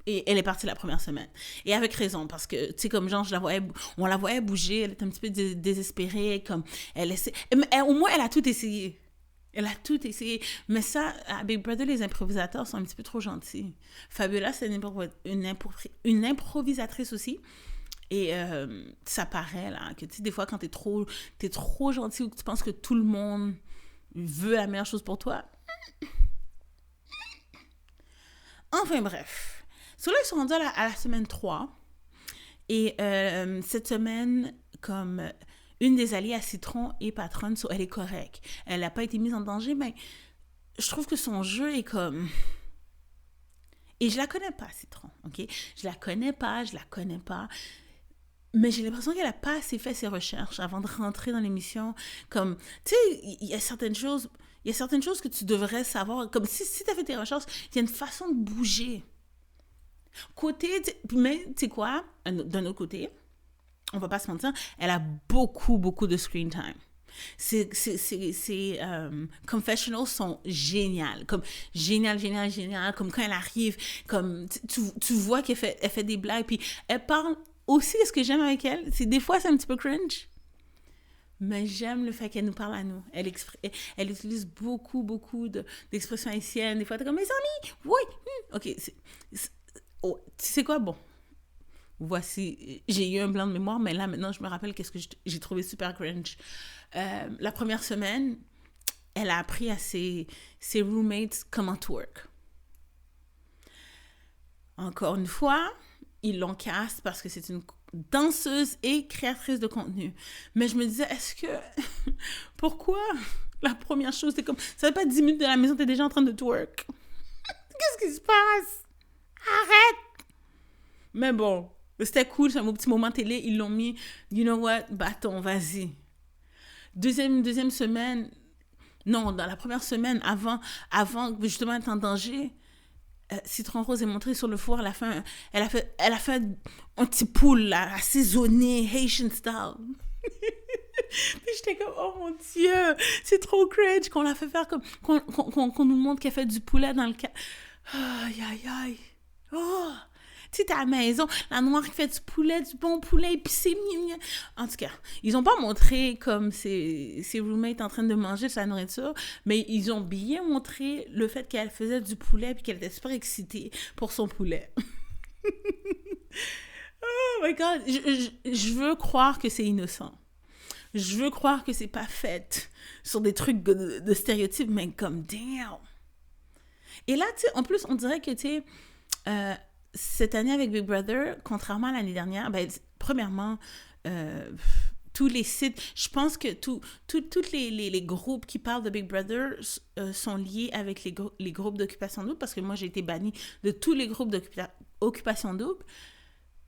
et elle est partie la première semaine. Et avec raison, parce que, tu sais, comme genre, on la voyait bouger, elle était un petit peu désespérée, comme, mais au moins, elle a tout essayé. Elle a tout essayé. Mais ça, à Big Brother, les improvisateurs sont un petit peu trop gentils. Fabiola, c'est une improvisatrice aussi. Et ça paraît, là, que tu sais, des fois, quand t'es trop gentil ou que tu penses que tout le monde veut la meilleure chose pour toi. Enfin, bref. So là, ils sont rendus à la semaine 3. Et cette semaine, comme une des alliées à Citron est patronne, so elle est correcte. Elle n'a pas été mise en danger, mais je trouve que son jeu est comme... Et je la connais pas, Citron, OK? Je la connais pas. Mais j'ai l'impression qu'elle n'a pas assez fait ses recherches avant de rentrer dans l'émission. Comme, tu sais, il y a certaines choses que tu devrais savoir. Comme si tu as fait tes recherches, il y a une façon de bouger. Mais tu sais quoi? D'un autre côté, on va pas se mentir, elle a beaucoup, beaucoup de screen time. Ses confessionals sont géniales. Comme génial. Comme quand elle arrive, comme tu vois qu'elle fait des blagues, puis elle parle. Aussi, ce que j'aime avec elle, c'est des fois, c'est un petit peu cringe. Mais j'aime le fait qu'elle nous parle à nous. Elle utilise beaucoup d'expressions haïtiennes. Des fois, t'es comme, mes amis, oui. OK. Tu sais quoi? Bon. Voici. J'ai eu un blanc de mémoire, mais là, maintenant, je me rappelle qu'est-ce que j'ai trouvé super cringe. La première semaine, elle a appris à ses roommates comment twerk. Encore une fois, ils l'ont cast parce que c'est une danseuse et créatrice de contenu. Mais je me disais, est-ce que... Pourquoi? La première chose, c'est comme... Ça fait pas 10 minutes de la maison, t'es déjà en train de twerk. Qu'est-ce qui se passe? Arrête! Mais bon, c'était cool, c'est un petit moment télé. Ils l'ont mis, you know what? Bâton, vas-y. Deuxième semaine... Non, dans la première semaine, avant justement être en danger... Citron Rose est montrée sur le four, elle a fait un petit poule là, assaisonné, Haitian style. Puis j'étais comme, oh mon Dieu, c'est trop cringe qu'on la fait faire comme, qu'on nous montre qu'elle fait du poulet dans le cas. Aïe. Oh, tu sais, t'es à la maison, la noire qui fait du poulet, du bon poulet épicé, mignon. En tout cas, ils ont pas montré comme ses roommates en train de manger de sa nourriture, mais ils ont bien montré le fait qu'elle faisait du poulet puis qu'elle était super excitée pour son poulet. Oh my God, je veux croire que c'est innocent. Je veux croire que c'est pas fait sur des trucs de stéréotypes, mais comme damn. Et là, tu sais, en plus, on dirait que, tu sais, cette année avec Big Brother, contrairement à l'année dernière, ben, premièrement, tous les sites, je pense que tous les groupes qui parlent de Big Brother sont liés avec les groupes d'Occupation Double, parce que moi, j'ai été bannie de tous les groupes d'Occupation Double.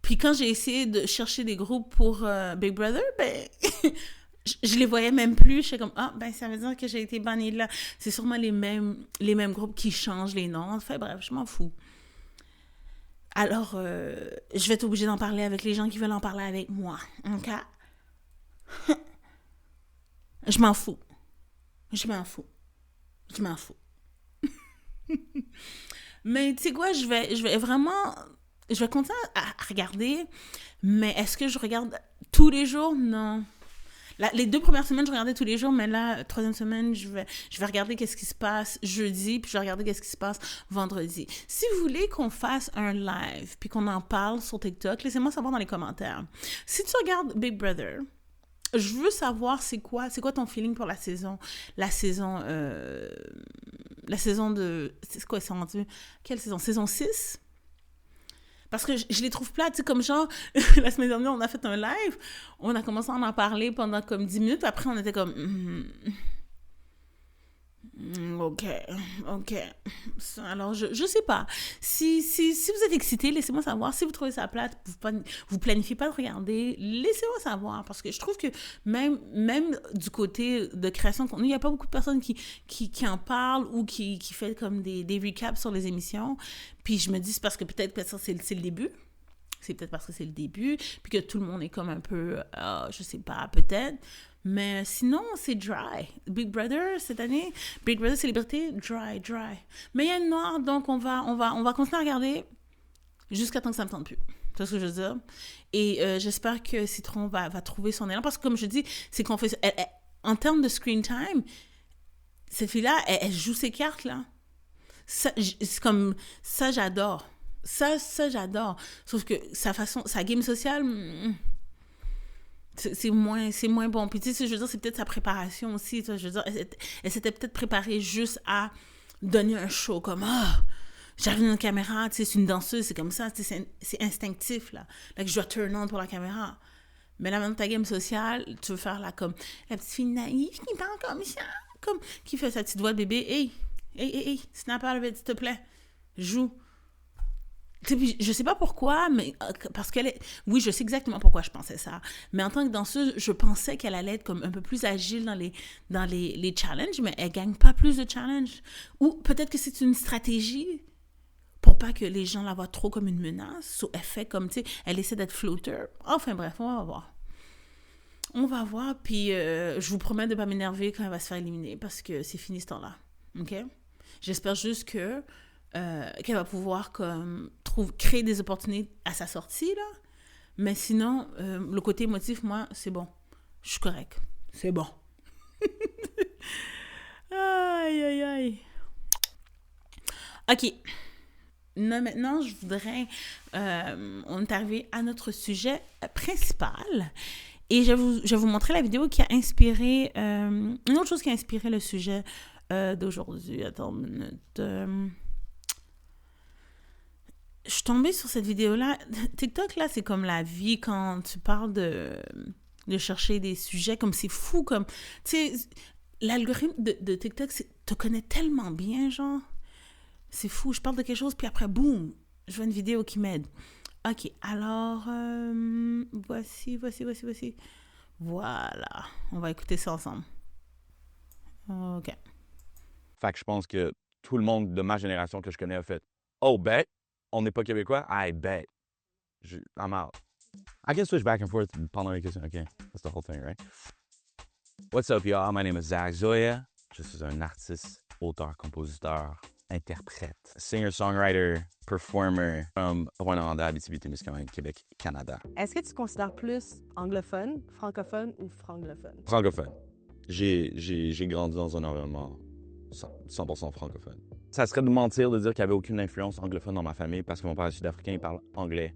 Puis quand j'ai essayé de chercher des groupes pour Big Brother, ben, je les voyais même plus. J'étais comme, ben, ça veut dire que j'ai été bannie de là. C'est sûrement les mêmes groupes qui changent les noms. Enfin, bref, je m'en fous. Alors, je vais être obligée d'en parler avec les gens qui veulent en parler avec moi. OK? Je m'en fous. Mais tu sais quoi, je vais vraiment Je vais continuer à regarder, mais est-ce que je regarde tous les jours? Non. Les 2 premières semaines, je regardais tous les jours, mais là, 3e semaine, je vais regarder qu'est-ce qui se passe jeudi, puis je vais regarder qu'est-ce qui se passe vendredi. Si vous voulez qu'on fasse un live, puis qu'on en parle sur TikTok, laissez-moi savoir dans les commentaires. Si tu regardes Big Brother, je veux savoir c'est quoi ton feeling pour la saison de... C'est quoi, c'est rendu? Quelle saison? Saison 6? Parce que je les trouve plates, tu sais, comme genre, la semaine dernière, on a fait un live, on a commencé à en parler pendant comme 10 minutes, après on était comme, ok. Alors, je sais pas. Si vous êtes excité, laissez-moi savoir. Si vous trouvez ça plate, vous planifiez pas de regarder, laissez-moi savoir. Parce que je trouve que même du côté de création de contenu, il n'y a pas beaucoup de personnes qui en parlent ou qui fait comme des recaps sur les émissions. Puis je me dis, c'est parce que peut-être que ça, c'est le début. C'est peut-être parce que c'est le début, puis que tout le monde est comme un peu, je sais pas, peut-être. Mais sinon, c'est dry. Big Brother, cette année, Big Brother Célébrité, dry. Mais il y a une noire, donc on va continuer à regarder jusqu'à temps que ça me tente plus. C'est ce que je veux dire. Et j'espère que Citron va trouver son élan, parce que comme je dis, c'est qu'on fait... en termes de screen time, cette fille-là, elle joue ses cartes, là. C'est comme... Ça, j'adore. Ça, j'adore. Sauf que sa game sociale... C'est moins bon. Puis, tu sais, je veux dire, c'est peut-être sa préparation aussi. Je veux dire, elle s'était peut-être préparée juste à donner un show comme j'arrive dans une caméra, tu sais, c'est une danseuse, c'est comme ça, tu sais, c'est instinctif, là. Là, que je dois turn on pour la caméra. Mais là, maintenant, ta game sociale, tu veux faire la petite fille naïve qui parle comme ça, qui fait sa petite voix de bébé. Hey, snap out of it, s'il te plaît. Joue. Je sais pas pourquoi, mais parce qu'elle est... Oui, je sais exactement pourquoi je pensais ça. Mais en tant que danseuse, je pensais qu'elle allait être comme un peu plus agile dans les challenges, mais elle gagne pas plus de challenges. Ou peut-être que c'est une stratégie pour pas que les gens la voient trop comme une menace. Ou elle fait comme, tu sais, elle essaie d'être floater. Enfin bref, on va voir. On va voir, puis je vous promets de pas m'énerver quand elle va se faire éliminer, parce que c'est fini ce temps-là. OK? J'espère juste que... qu'elle va pouvoir comme créer des opportunités à sa sortie, là. Mais sinon, le côté émotif, moi, c'est bon. Je suis correcte. C'est bon. Aïe. OK. Maintenant, je voudrais... on est arrivé à notre sujet principal. Et je vais vous montrer la vidéo qui a inspiré... une autre chose qui a inspiré le sujet d'aujourd'hui. Attends une minute... Je suis tombée sur cette vidéo-là. TikTok, là, c'est comme la vie quand tu parles de chercher des sujets, comme c'est fou, comme... Tu sais, l'algorithme de TikTok te connaît tellement bien, genre. C'est fou, je parle de quelque chose, puis après, boum, je vois une vidéo qui m'aide. OK, alors, voici. Voilà, on va écouter ça ensemble. OK. Fait que je pense que tout le monde de ma génération que je connais a fait « Oh, bet! On n'est pas québécois? I bet. I'm out. I can switch back and forth pendant les questions. OK. That's the whole thing, right? What's up, y'all? My name is Zach Zoya. Je suis un artiste, auteur, compositeur, interprète, singer-songwriter, performer from Rwanda, Abitibi-Témiscamingue, Québec, Canada. Est-ce que tu te considères plus anglophone, francophone ou franglophone? Francophone. J'ai grandi dans un environnement 100% francophone. Ça serait de mentir de dire qu'il n'y avait aucune influence anglophone dans ma famille parce que mon père est sud-africain, il parle anglais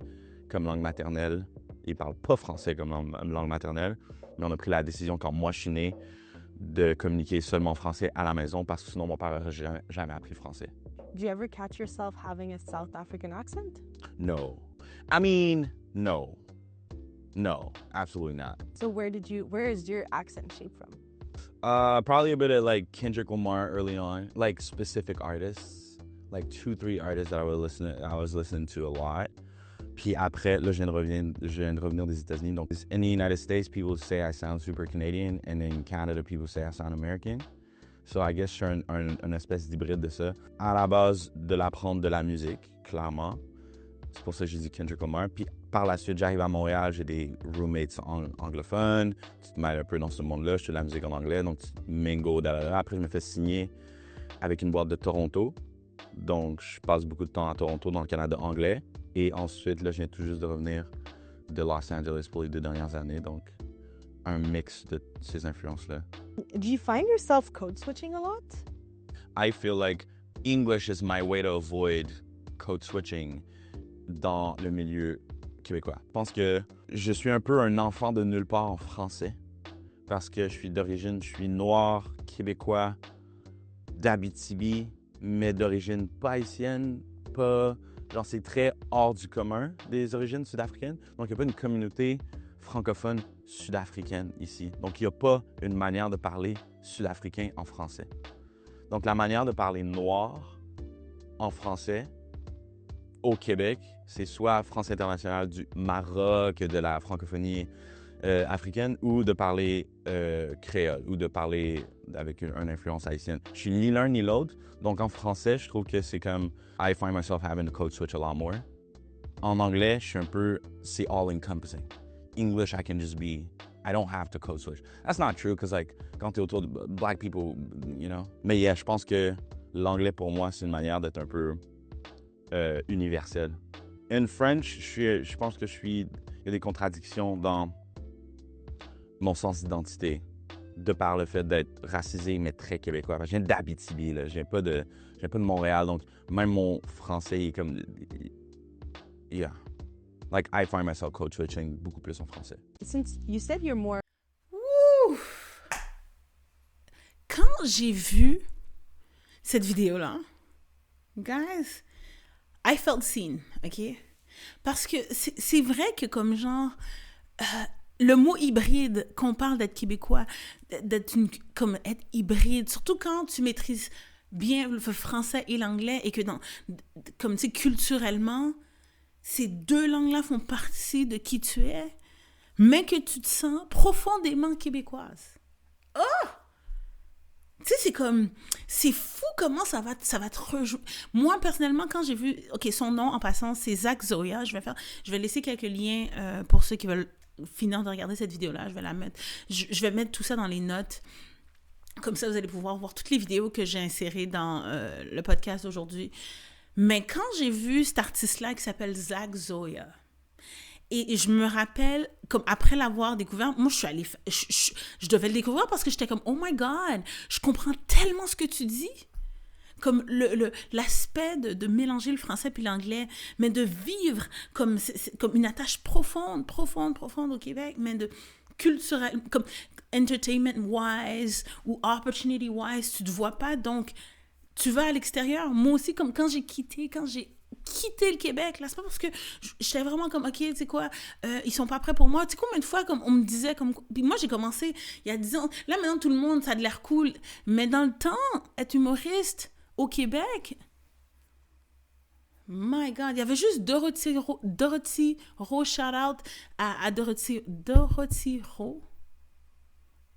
comme langue maternelle. Il parle pas français comme langue maternelle. Mais on a pris la décision, quand moi je suis né, de communiquer seulement français à la maison parce que sinon mon père n'aurait jamais appris français. Do you ever catch yourself having a South African accent? No. I mean, no. No, absolutely not. So where is your accent shaped from? Probably a bit of like Kendrick Lamar early on, like specific artists, like 2-3 artists that I was listening to a lot. Puis après, là, je viens de revenir des États-Unis. Donc, in the United States, people say I sound super Canadian, and in Canada, people say I sound American. So I guess je suis une espèce d'hybride de ça. À la base, de l'apprendre de la musique, clairement. C'est pour ça que j'ai dit Kendrick Lamar. Puis par la suite, j'arrive à Montréal, j'ai des roommates anglophones. Tu te mêles un peu dans ce monde-là, je fais de la musique en anglais, donc tu mingo, Après, je me fais signer avec une boîte de Toronto. Donc, je passe beaucoup de temps à Toronto, dans le Canada anglais. Et ensuite, là, je viens tout juste de revenir de Los Angeles pour les 2 dernières années. Donc, un mix de ces influences-là. Do you find yourself code switching a lot? I feel like English is my way to avoid code switching dans le milieu québécois. Je pense que je suis un peu un enfant de nulle part en français parce que je suis noir, québécois, d'Abitibi, mais d'origine pas haïtienne, pas... Genre, c'est très hors du commun des origines sud-africaines. Donc, il n'y a pas une communauté francophone sud-africaine ici. Donc, il n'y a pas une manière de parler sud-africain en français. Donc, la manière de parler noir en français au Québec, c'est soit français international du Maroc, de la francophonie africaine, ou de parler créole, ou de parler avec une influence haïtienne. Je suis ni l'un ni l'autre. Donc, en français, je trouve que c'est comme I find myself having to code switch a lot more. En anglais, je suis un peu, c'est all-encompassing. English, I can just be, I don't have to code switch. That's not true, because like, quand t'es autour de black people, you know. Mais yeah, je pense que l'anglais, pour moi, c'est une manière d'être un peu universel. In French, je pense que il y a des contradictions dans mon sens d'identité, de par le fait d'être racisé, mais très québécois. Je viens d'Abitibi, là. Je viens pas de Montréal, donc même mon français est comme... Yeah. Like, I find myself code switching beaucoup plus en français. Since you said you're more... Ouh! Quand j'ai vu cette vidéo-là, guys, I felt seen, OK? Parce que c'est vrai que comme genre... le mot hybride, qu'on parle d'être québécois, comme être hybride, surtout quand tu maîtrises bien le français et l'anglais et que comme tu sais, culturellement, ces 2 langues-là font partie de qui tu es, mais que tu te sens profondément québécoise. Oh! Tu sais, c'est fou comment ça va te rejouer. Moi, personnellement, quand j'ai vu, OK, son nom, en passant, c'est Zach Zoya. Je vais laisser quelques liens pour ceux qui veulent finir de regarder cette vidéo-là. Je vais la mettre. Je vais mettre tout ça dans les notes. Comme ça, vous allez pouvoir voir toutes les vidéos que j'ai insérées dans le podcast d'aujourd'hui. Mais quand j'ai vu cet artiste-là qui s'appelle Zach Zoya, et je me rappelle, comme après l'avoir découvert, moi, je suis allée... Je devais le découvrir parce que j'étais comme, oh my God, je comprends tellement ce que tu dis. Comme l'aspect de mélanger le français puis l'anglais, mais de vivre comme une attache profonde au Québec, mais de culturel, comme entertainment-wise ou opportunity-wise, tu te vois pas, donc tu vas à l'extérieur. Moi aussi, comme quand j'ai quitté le Québec, là, c'est pas parce que j'étais vraiment comme, OK, tu sais quoi, ils sont pas prêts pour moi. Tu sais combien de fois, comme on me disait, comme... Puis moi, j'ai commencé il y a 10 ans. Là, maintenant, tout le monde, ça a de l'air cool. Mais dans le temps, être humoriste au Québec, my God, il y avait juste Dorothy Rowe, shout-out à Dorothy Rowe.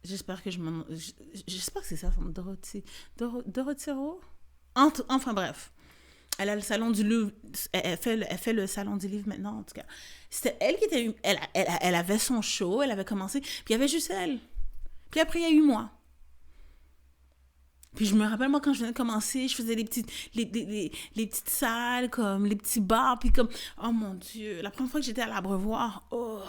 J'espère que j'espère que c'est ça, Dorothy Rowe. Enfin, bref. Elle a le salon du livre, elle fait le salon du livre maintenant, en tout cas. C'était elle qui était, elle avait son show, elle avait commencé, puis il y avait juste elle. Puis après, il y a eu moi. Puis je me rappelle, moi, quand je venais de commencer, je faisais les petites salles, comme les petits bars, puis comme, oh mon Dieu, la première fois que j'étais à l'Abreuvoir, oh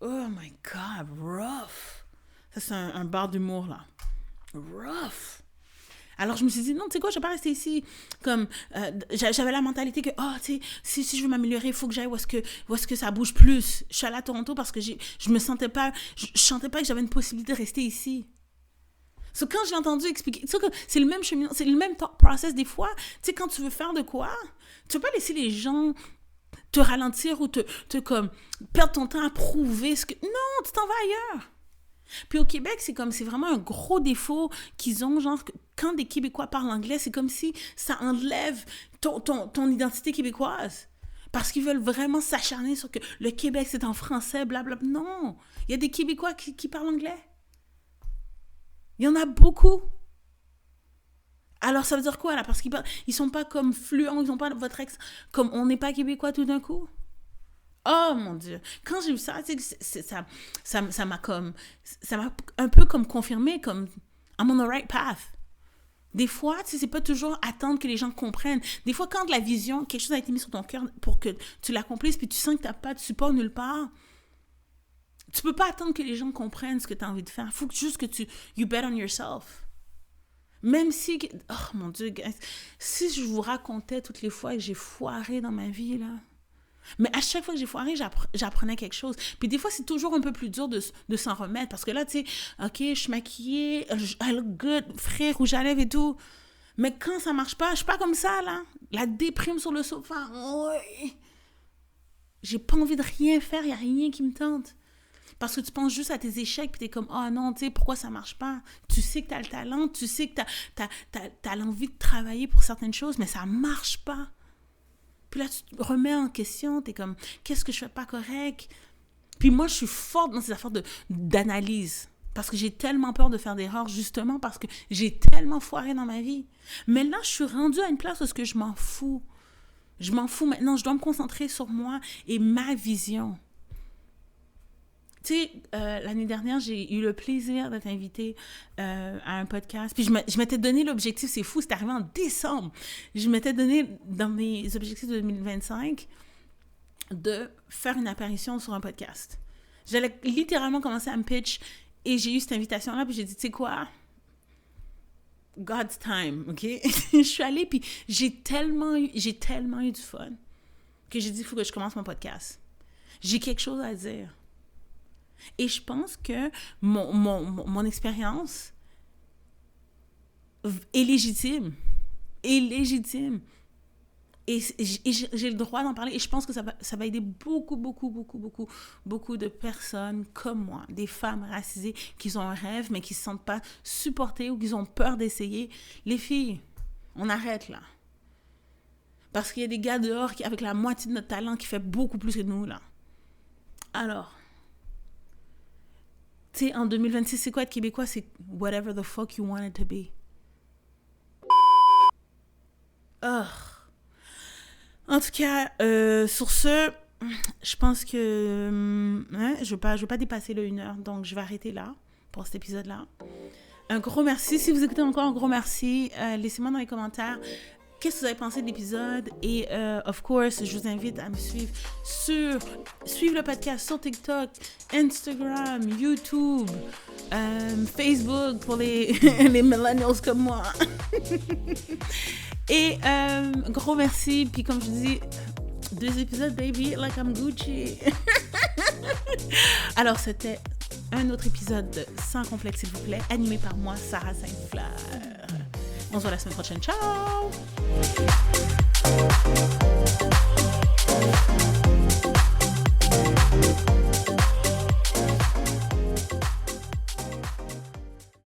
my God, rough. Ça, c'est un bar d'humour, là. Rough. Alors, je me suis dit, non, tu sais quoi, je vais pas rester ici. Comme, j'avais la mentalité que, tu sais, si je veux m'améliorer, il faut que j'aille où est-ce que ça bouge plus. Je suis allée à Toronto parce que je me sentais pas, je sentais pas que j'avais une possibilité de rester ici. So, quand j'ai entendu expliquer, tu sais que c'est le même chemin, c'est le même process des fois. Tu sais, quand tu veux faire de quoi, tu veux pas laisser les gens te ralentir ou te comme, perdre ton temps à prouver ce que... Non, tu t'en vas ailleurs. Puis au Québec, c'est vraiment un gros défaut qu'ils ont, genre, quand des Québécois parlent anglais, c'est comme si ça enlève ton identité québécoise. Parce qu'ils veulent vraiment s'acharner sur que le Québec, c'est en français, blablabla. Non, il y a des Québécois qui parlent anglais. Il y en a beaucoup. Alors, ça veut dire quoi, là? Parce qu'ils sont pas comme fluents, ils ont pas votre accent. Comme on n'est pas Québécois tout d'un coup. Oh, mon Dieu. Quand j'ai vu ça, ça m'a un peu comme confirmé, comme I'm on the right path. Des fois, tu sais, c'est pas toujours attendre que les gens comprennent. Des fois, quand la vision, quelque chose a été mis sur ton cœur pour que tu l'accomplisses, puis tu sens que t'as pas de support nulle part, tu peux pas attendre que les gens comprennent ce que tu as envie de faire. Il faut juste que you bet on yourself. Même si, oh mon Dieu, guys, si je vous racontais toutes les fois que j'ai foiré dans ma vie, là. Mais à chaque fois que j'ai foiré, j'apprenais quelque chose. Puis des fois, c'est toujours un peu plus dur de s'en remettre. Parce que là, tu sais, OK, je suis maquillée, I look good, frais, rouge à lèvres et tout. Mais quand ça marche pas, je suis pas comme ça, là. La déprime sur le sofa. Ouais. J'ai pas envie de rien faire, il n'y a rien qui me tente. Parce que tu penses juste à tes échecs, puis t'es comme, oh non, tu sais, pourquoi ça marche pas? Tu sais que t'as le talent, tu sais que t'as l'envie de travailler pour certaines choses, mais ça marche pas. Puis là, tu te remets en question, t'es comme, qu'est-ce que je fais pas correct? Puis moi, je suis forte dans ces affaires d'analyse. Parce que j'ai tellement peur de faire d'erreurs, justement parce que j'ai tellement foiré dans ma vie. Mais là, je suis rendue à une place où je m'en fous. Je m'en fous maintenant, je dois me concentrer sur moi et ma vision. Tu sais, l'année dernière, j'ai eu le plaisir d'être invitée à un podcast. Puis je m'étais donné l'objectif, c'est fou, c'est arrivé en décembre. Je m'étais donné, dans mes objectifs de 2025, de faire une apparition sur un podcast. J'allais littéralement commencer à me pitch et j'ai eu cette invitation-là, puis j'ai dit, tu sais quoi? God's time, OK? Je suis allée, puis j'ai tellement eu du fun que j'ai dit, il faut que je commence mon podcast. J'ai quelque chose à dire. Et je pense que mon expérience est légitime. Et j'ai le droit d'en parler. Et je pense que ça va aider beaucoup de personnes comme moi, des femmes racisées qui ont un rêve, mais qui ne se sentent pas supportées ou qui ont peur d'essayer. Les filles, on arrête là. Parce qu'il y a des gars dehors avec la moitié de notre talent qui fait beaucoup plus que nous là. Alors... Tu sais, en 2026, c'est quoi être québécois? C'est whatever the fuck you want it to be. Oh. En tout cas, sur ce, je pense que je vais pas dépasser le 1 heure, donc je vais arrêter là pour cet épisode-là. Un gros merci. Si vous écoutez encore, un gros merci. Laissez-moi dans les commentaires qu'est-ce que vous avez pensé de l'épisode. Et, of course, je vous invite à me suivre suivre le podcast sur TikTok, Instagram, YouTube, Facebook pour les millennials comme moi. Et, gros merci. Puis, comme je dis, 2 épisodes, baby, like I'm Gucci. Alors, c'était un autre épisode de Sans complexe, s'il vous plaît, animé par moi, Sarah Sainte-Fleur. On se voit la semaine prochaine. Ciao!